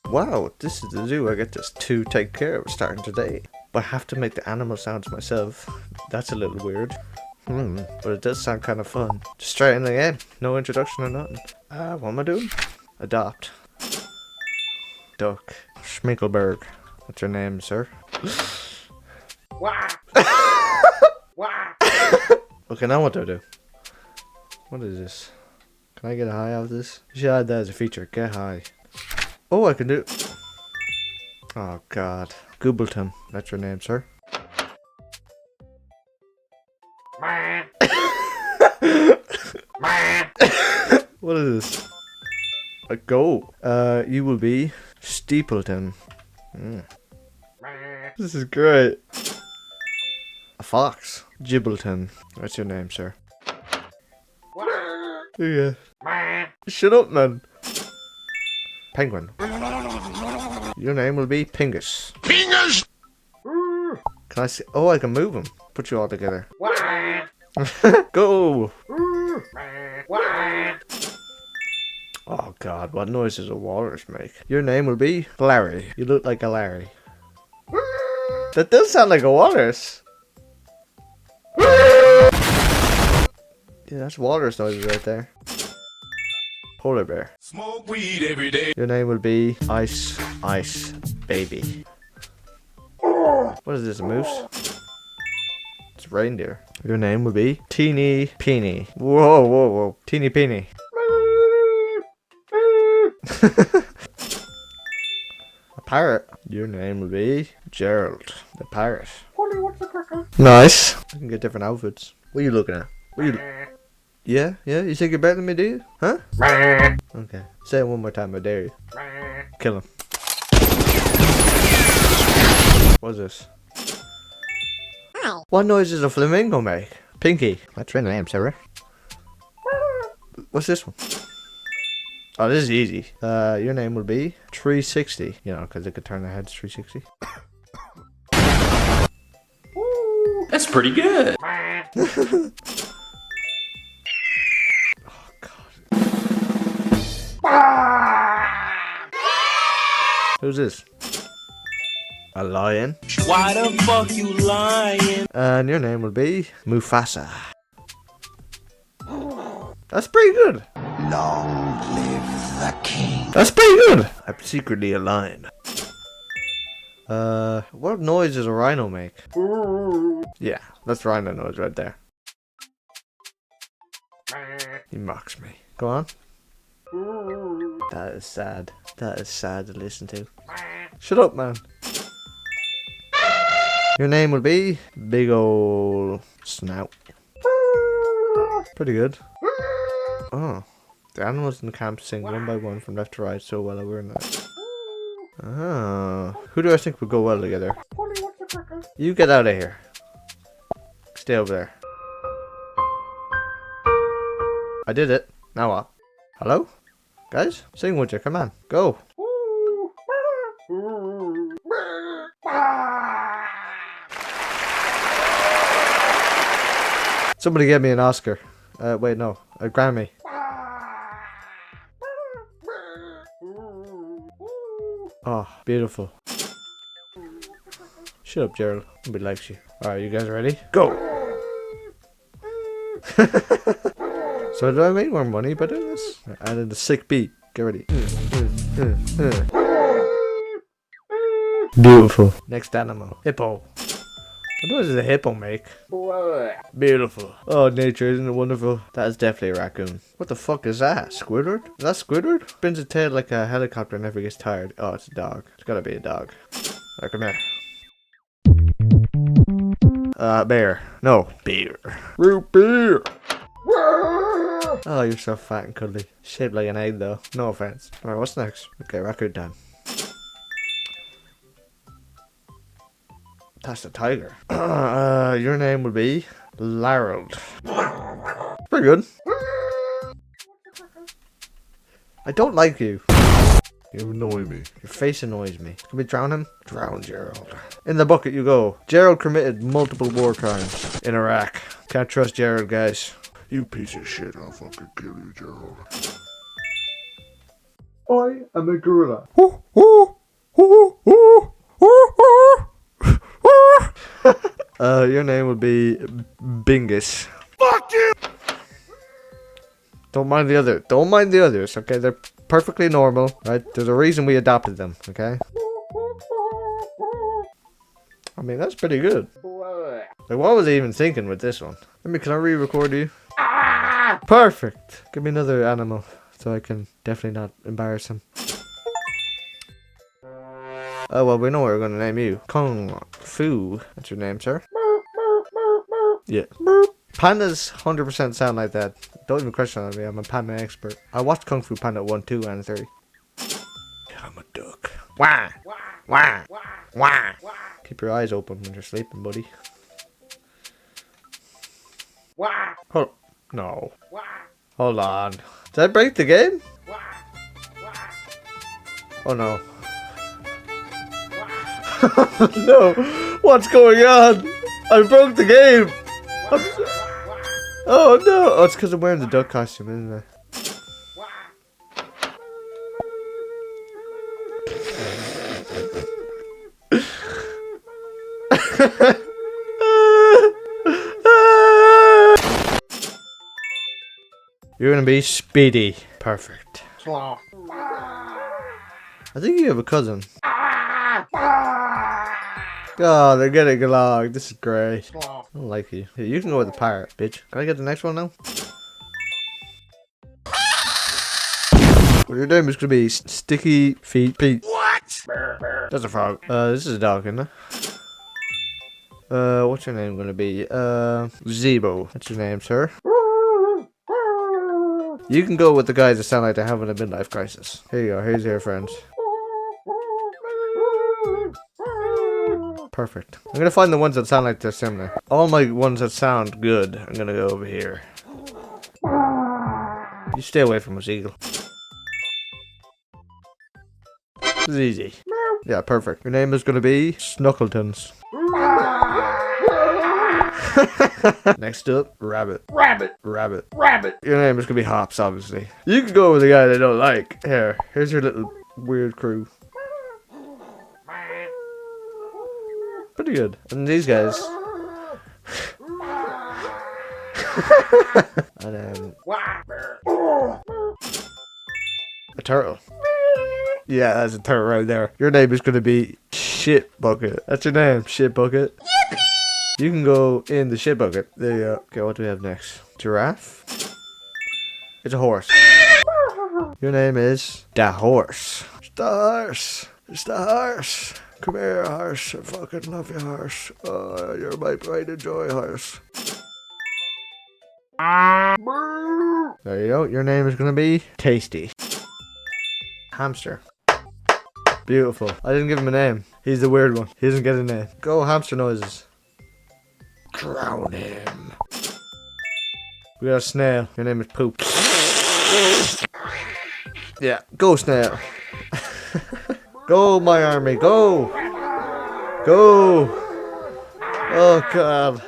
Wow, this is the zoo I get to take care of starting today. But I have to make the animal sounds myself. That's a little weird. But it does sound kind of fun. Just straight in the game. No introduction or nothing. What am I doing? Adopt. Duck. Schminkelberg. What's your name, sir? Okay, now what do I do? What is this? Can I get a high out of this? You should add that as a feature. Get high. Oh, I can do... Oh, God. Goobleton. That's your name, sir. What is this? A goat. You will be Steepleton. This is great. A fox. Gibbleton. That's your name, sir. Yeah. Shut up, man. Penguin. Your name will be Pingus. Pingus! Can I see? Oh, I can move them. Put you all together. Go! Oh God, what noise does a walrus make? Your name will be Larry. You look like a Larry. That does sound like a walrus. Yeah, that's walrus noises right there. Polar bear. Smoke weed every day. Your name will be Ice Baby. What is this, a moose? It's a reindeer. Your name will be Teeny Peeny. Whoa. Teeny Peeny. A parrot. Your name will be Gerald the parrot. Nice. I can get different outfits. What are you looking at? Yeah? You think you're better than me, do you? Huh? Okay. Say it one more time, I dare you. Kill him. What's this? What noise does a flamingo make? Pinky. That's your name, Sarah. What's this one? Oh, this is easy. Your name will be 360. You know, because it could turn their heads 360. That's pretty good. Who's this? A lion. Why the fuck you lying? And your name will be Mufasa. That's pretty good. Long live the king. That's pretty good. I'm secretly a lion. What noise does a rhino make? Yeah, that's rhino noise right there. He mocks me. Go on. That is sad. That is sad to listen to. Shut up, man. Your name will be Big Ol' Snout. Pretty good. Oh. The animals in the camp sing one by one from left to right so well over night. Oh. Who do I think would go well together? You get out of here. Stay over there. I did it. Now what? Hello? Guys? Sing with you. Come on. Go. Somebody get me an Oscar. Wait, no. A Grammy. Oh, beautiful. Shut up, Gerald. Nobody likes you. Alright, you guys ready? Go! So do I make more money by doing this? And then the sick beat. Get ready. Beautiful. Next animal. Hippo. What noise does a hippo make? Beautiful. Oh, nature, isn't it wonderful? That is definitely a raccoon. What the fuck is that? Squidward? Is that Squidward? Spins its tail like a helicopter and never gets tired. Oh, it's a dog. It's gotta be a dog. Alright, come here. Bear. No, beer. Root beer. Oh, you're so fat and cuddly. Shaped like an egg, though. No offense. Alright, what's next? Okay, raccoon time. That's a tiger. Your name would be Larold. Pretty good. I don't like you. You annoy me. Your face annoys me. Can we drown him? Drown Gerald. In the bucket you go. Gerald committed multiple war crimes in Iraq. Can't trust Gerald, guys. You piece of shit, I'll fucking kill you, Gerald. I am a gorilla. Your name would be Bingus. Fuck you! Don't mind the other. Don't mind the others, okay? They're perfectly normal, right? There's a reason we adopted them, okay? I mean, that's pretty good. Like, what was I even thinking with this one? Can I re-record you? Perfect. Give me another animal so I can definitely not embarrass him. Oh, well, we know what we're going to name you. Kung Fu. That's your name, sir. Yeah. Pandas 100% sound like that. Don't even question on me. I'm a panda expert. I watched Kung Fu Panda 1, 2, and 3. I'm a duck. Wah! Wah! Wah! Keep your eyes open when you're sleeping, buddy. Hold. No. Hold on. Did I break the game? Oh no. No. What's going on? I broke the game. Oh no. Oh, it's because I'm wearing the duck costume, isn't it? You're gonna be Speedy. Perfect. I think you have a cousin. Oh, they're getting along. This is great. I don't like you. Here, you can go with the pirate, bitch. Can I get the next one now? Well, your name is gonna be Sticky Feet Pete. What? That's a frog. This is a dog, isn't it? What's your name gonna be? Zebo. That's your name, sir. You can go with the guys that sound like they're having a midlife crisis. Here you go. Here's your friends. Perfect. I'm gonna find the ones that sound like they're similar. All my ones that sound good, I'm gonna go over here. You stay away from us, Eagle. This is easy. Yeah, perfect. Your name is gonna be Snuckletons. Next up, Rabbit. Rabbit. Your name is gonna be Hops, obviously. You can go with the guy they don't like. Here's your little weird crew. Pretty good. And these guys. And a turtle. Yeah, that's a turtle right there. Your name is gonna be Shit Bucket. That's your name, Shit Bucket. Yippee! You can go in the shit bucket. There you go. Okay, what do we have next? Giraffe? It's a horse. Your name is Da Horse. It's the horse. It's the horse. Come here, horse. I fucking love you, horse. Oh, you're my pride and joy, horse. There you go. Your name is gonna be Tasty. Hamster. Beautiful. I didn't give him a name. He's the weird one. He doesn't get a name. Go hamster noises. Drown him. We got a snail. Your name is Poop. Yeah, go snail. Go, my army, go. Go. Oh, God.